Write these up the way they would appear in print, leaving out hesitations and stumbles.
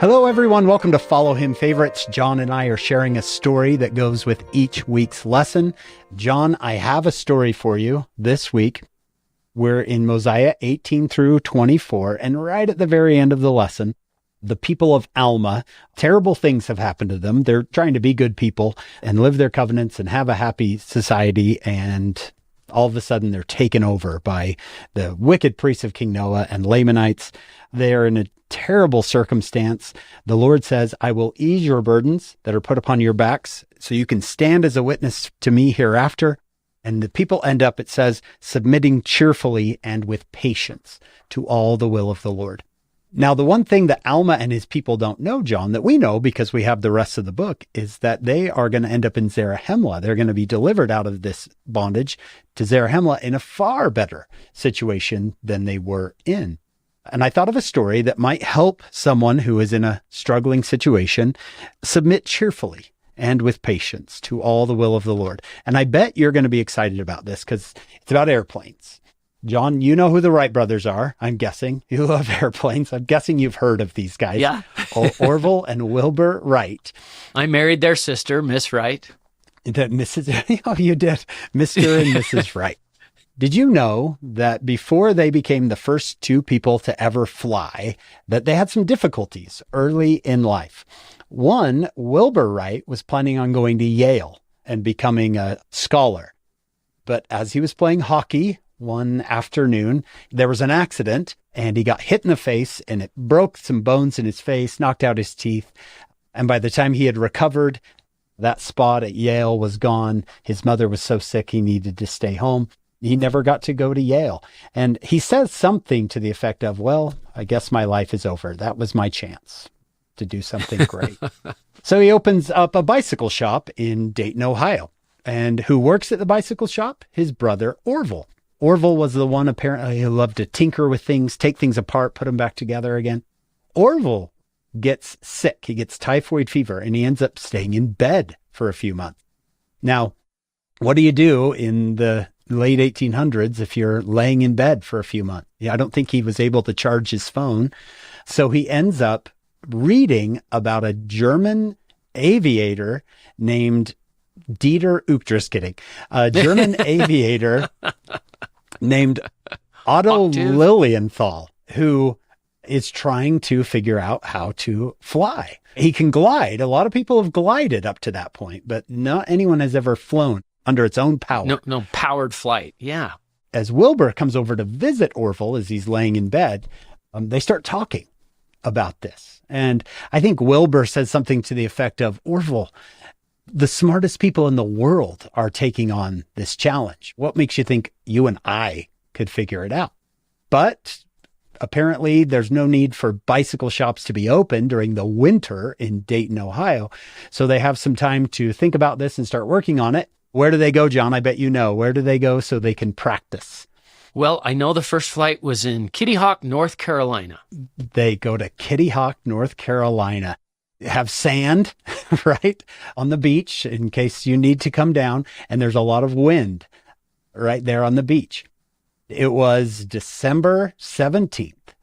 Hello, everyone. Welcome to Follow Him Favorites. John and I are sharing a story that goes with each week's lesson. John, I have a story for you this week. We're in Mosiah 18 through 24, and right at the very end of the lesson, the people of Alma, terrible things have happened to them. They're trying to be good people and live their covenants and have a happy society, and all of a sudden they're taken over by the wicked priests of King Noah and Lamanites. They're in a terrible circumstance. The Lord says, I will ease your burdens that are put upon your backs so you can stand as a witness to me hereafter. And the people end up, it says, submitting cheerfully and with patience to all the will of the Lord. Now, the one thing that Alma and his people don't know, John, that we know because we have the rest of the book, is that they are going to end up in Zarahemla. They're going to be delivered out of this bondage to Zarahemla in a far better situation than they were in. And I thought of a story that might help someone who is in a struggling situation submit cheerfully and with patience to all the will of the Lord. And I bet you're going to be excited about this because it's about airplanes. John, you know who the Wright brothers are, I'm guessing. You love airplanes. I'm guessing you've heard of these guys. Yeah. Orville and Wilbur Wright. I married their sister, Miss Wright. Oh, you did. Mr. and Mrs. Wright. Did you know that before they became the first two people to ever fly, that they had some difficulties early in life? One, Wilbur Wright was planning on going to Yale and becoming a scholar. But as he was playing hockey one afternoon, there was an accident and he got hit in the face and it broke some bones in his face, knocked out his teeth. And by the time he had recovered, that spot at Yale was gone. His mother was so sick he needed to stay home. He never got to go to Yale. And he says something to the effect of, well, I guess my life is over. That was my chance to do something great. So he opens up a bicycle shop in Dayton, Ohio. And who works at the bicycle shop? His brother, Orville. Orville was the one apparently who loved to tinker with things, take things apart, put them back together again. Orville gets sick. He gets typhoid fever and he ends up staying in bed for a few months. Now, what do you do in the late 1800s if you're laying in bed for a few months? Yeah, I don't think he was able to charge his phone. So he ends up reading about a German aviator named just kidding. A German aviator named Otto Lilienthal, who is trying to figure out how to fly. He can glide. A lot of people have glided up to that point, but not anyone has ever flown under its own power. No powered flight. Yeah. As Wilbur comes over to visit Orville as he's laying in bed, they start talking about this. And I think Wilbur says something to the effect of, Orville, the smartest people in the world are taking on this challenge. What makes you think you and I could figure it out? But apparently there's no need for bicycle shops to be open during the winter in Dayton, Ohio. So they have some time to think about this and start working on it. Where do they go, John? I bet you know. Where do they go so they can practice? Well, I know the first flight was in Kitty Hawk, North Carolina. They go to Kitty Hawk, North Carolina. Have sand, right, on the beach in case you need to come down. And there's a lot of wind right there on the beach. It was December 17th,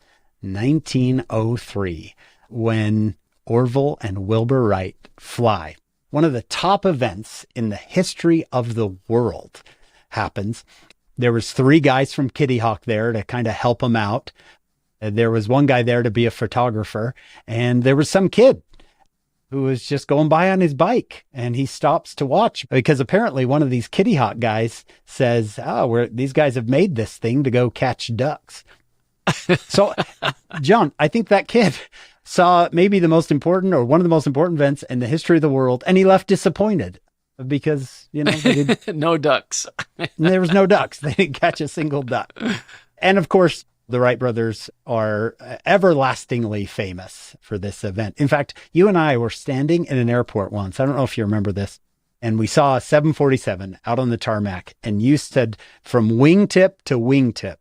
1903, when Orville and Wilbur Wright fly. One of the top events in the history of the world happens. There was 3 guys from Kitty Hawk there to kind of help them out. There was one guy there to be a photographer, and there was some kid who was just going by on his bike, and he stops to watch because apparently one of these Kitty Hawk guys says, these guys have made this thing to go catch ducks. So, John, I think that kid saw maybe the most important or one of the most important events in the history of the world, and he left disappointed because, no ducks. There was no ducks. They didn't catch a single duck. And of course, the Wright brothers are everlastingly famous for this event. In fact, you and I were standing in an airport once. I don't know if you remember this. And we saw a 747 out on the tarmac. And you said from wingtip to wingtip,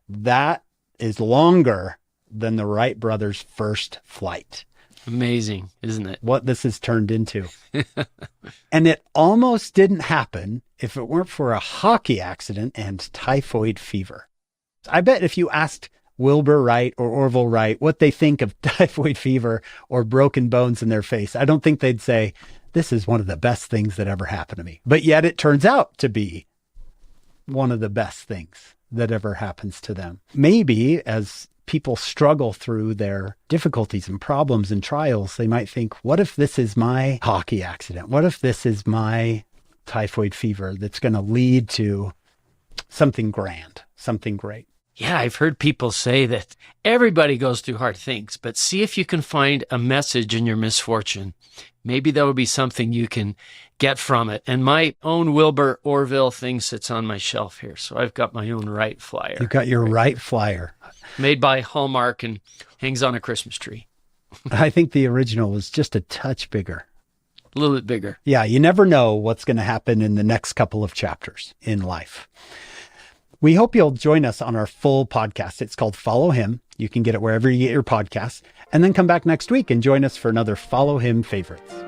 that is longer than the Wright brothers' first flight. Amazing, isn't it? What this has turned into. And it almost didn't happen if it weren't for a hockey accident and typhoid fever. I bet if you asked Wilbur Wright or Orville Wright what they think of typhoid fever or broken bones in their face, I don't think they'd say, this is one of the best things that ever happened to me. But yet it turns out to be one of the best things that ever happens to them. Maybe as people struggle through their difficulties and problems and trials, they might think, what if this is my hockey accident? What if this is my typhoid fever that's going to lead to something grand, something great? Yeah, I've heard people say that everybody goes through hard things, but see if you can find a message in your misfortune. Maybe that would be something you can get from it. And my own Wilbur Orville thing sits on my shelf here. So I've got my own Wright flyer. You've got your Wright flyer. Made by Hallmark and hangs on a Christmas tree. I think the original was just a touch bigger. A little bit bigger. Yeah, you never know what's going to happen in the next couple of chapters in life. We hope you'll join us on our full podcast. It's called Follow Him. You can get it wherever you get your podcasts. And then come back next week and join us for another Follow Him Favorites.